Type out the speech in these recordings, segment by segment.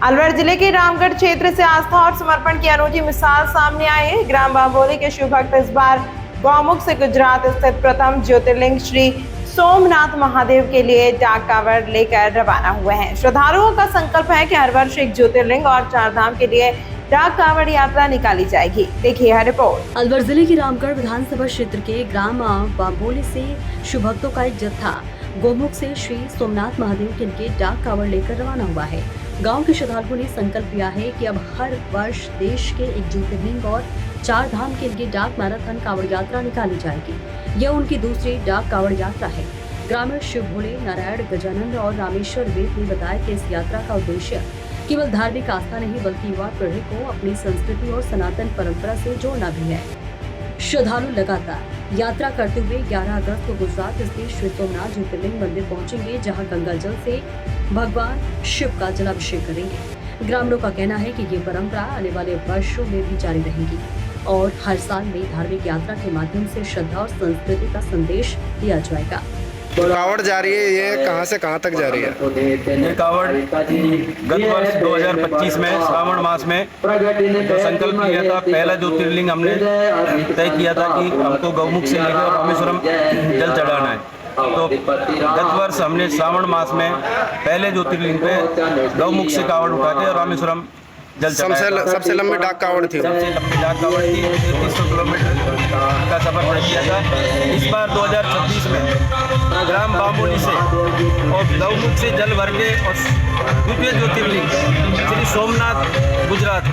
अलवर जिले के रामगढ़ क्षेत्र से आस्था और समर्पण की अनूठी मिसाल सामने आई है। ग्राम बांबोली के शिव भक्त इस बार गौमुख से गुजरात स्थित प्रथम ज्योतिर्लिंग श्री सोमनाथ महादेव के लिए डाक कावड़ लेकर रवाना हुए हैं। श्रद्धालुओं का संकल्प है कि हर वर्ष एक ज्योतिर्लिंग और 4 धाम के लिए डाक कावड़ यात्रा निकाली जाएगी। देखिए यह रिपोर्ट। अलवर जिले के रामगढ़ विधानसभा क्षेत्र के ग्राम बांबोली से शिव भक्तों का एक जत्था गोमुख से श्री सोमनाथ महादेव के लिए डाक कावड़ लेकर रवाना हुआ है। गांव के श्रद्धालुओं ने संकल्प लिया है कि अब हर वर्ष देश के एक ज्योतिर्लिंग और 4 धाम के लिए डाक मैराथन कावड़ यात्रा निकाली जाएगी। यह उनकी दूसरी डाक कावड़ यात्रा है। ग्रामीण शिव भोले, नारायण, गजानंद और रामेश्वर वेद ने बताया कि इस यात्रा का उद्देश्य केवल धार्मिक आस्था नहीं बल्कि युवा पीढ़ी को अपनी संस्कृति और सनातन परंपरा से जोड़ना भी है। श्रद्धालु लगातार यात्रा करते हुए 11 अगस्त को गुजरात स्थित श्री सोमनाथ ज्योतिर्लिंग मंदिर पहुंचेंगे, जहां गंगा जल से भगवान शिव का जलाभिषेक करेंगे। ग्रामीणों का कहना है कि ये परंपरा आने वाले वर्षों में भी जारी रहेगी और हर साल में धार्मिक यात्रा के माध्यम से श्रद्धा और संस्कृति का संदेश दिया जाएगा। कावड़ जा रही है, ये कहां से कहां तक जा रही है? ये कावड़ गत वर्ष 2025 में श्रावण मास में जो संकल्प किया था, पहला ज्योतिर्लिंग हमने तय किया था कि हमको गौमुख से लेकर रामेश्वरम जल चढ़ाना है। तो गत वर्ष हमने श्रावण मास में पहले ज्योतिर्लिंग पे गौमुख से कावड़ उठा के रामेश्वरम जल चढ़ाया। सबसे लंबी डाक कावड़ थी। सबसे लंबी डाक कावड़ थी, 3300 किलोमीटर का सफर तय किया था। इस बार 2026 में ग्राम बांबोली से और गौमुख से जल भर के और द्वितीय ज्योतिर्लिंग श्री सोमनाथ गुजरात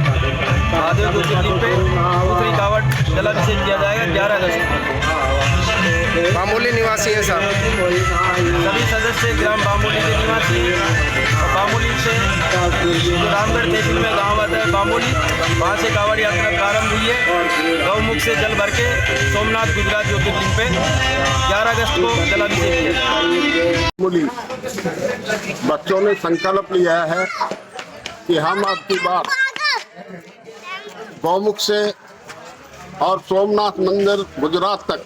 महादेव ज्योतिर्लिंग पे दूसरी कावड़ जलाभिषेक किया जाएगा 11 अगस्त को। बांबोली निवासी है साहब। सभी सदस्य ग्राम बांबोली के निवासी और बांबोली से जो रामगढ़ तहसील में गांव आता है बांबोली, वहाँ से कावड़ यात्रा प्रारंभ हुई है। गौमुख से जल भर के सोमनाथ गुजरात ज्योतिर्लिंग पे 11 अगस्त को जलाभिषेक किया। बच्चों ने संकल्प लिया है कि हम अब की बार गौमुख से और सोमनाथ मंदिर गुजरात तक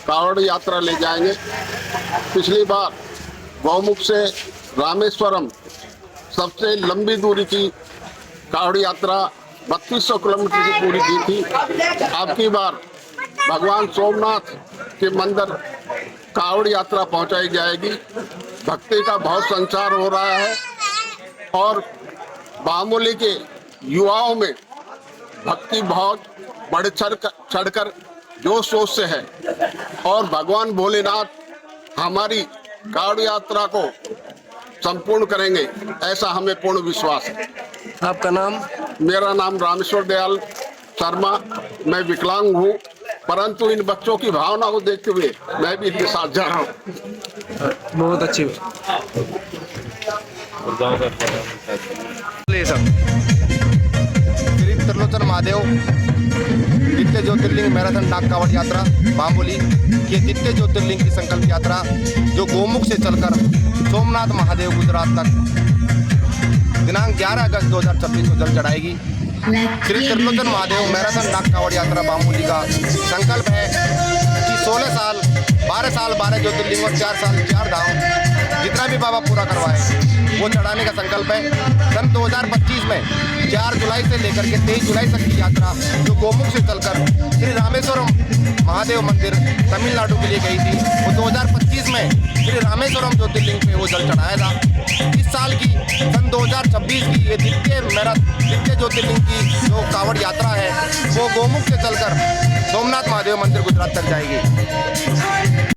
कावड़ यात्रा ले जाएंगे। पिछली बार गौमुख से रामेश्वरम सबसे लंबी दूरी की कावड़ यात्रा 3200 किलोमीटर की पूरी की थी। अब की बार भगवान सोमनाथ के मंदिर कावड़ यात्रा पहुंचाई जाएगी। भक्ति का बहुत संचार हो रहा है और बांबोली के युवाओं में भक्ति बहुत बढ़ चढ़कर जोश शोश से है और भगवान भोलेनाथ हमारी कावड़ यात्रा को संपूर्ण करेंगे, ऐसा हमें पूर्ण विश्वास है। आपका नाम? मेरा नाम रामेश्वर दयाल शर्मा। मैं विकलांग हूँ, परंतु इन बच्चों की भावना को देखते हुए मैं भी इनके साथ जा रहा हूँ। बहुत अच्छी। श्री त्रिलोचन महादेव द्वितीय ज्योतिर्लिंग मैराथन डाक कावड़ यात्रा बांबोली की द्वितीय ज्योतिर्लिंग की संकल्प यात्रा जो गोमुख से चलकर सोमनाथ महादेव गुजरात तक दिनांक 11 अगस्त 2026 को जल चढ़ाएगी। श्री त्रिलोचन महादेव मैराथन डाक कावड़ यात्रा बांबोली का संकल्प है कि 16 साल 12 साल 12 ज्योतिर्लिंग और 4 साल 4 धाम जितना भी बाबा पूरा करवाए वो चढ़ाने का संकल्प है। सन 2025 में 4 जुलाई से लेकर के 23 जुलाई तक की यात्रा जो गोमुख से चलकर श्री रामेश्वरम महादेव मंदिर तमिलनाडु के लिए गई थी, वो 2025 में श्री रामेश्वरम ज्योतिर्लिंग पे वो जल चढ़ाया था। इस साल की सन 2026 की ये द्वितीय ज्योतिर्लिंग की जो कावड़ यात्रा है वो गोमुख से चलकर सोमनाथ महादेव मंदिर गुजरात तक जाएगी।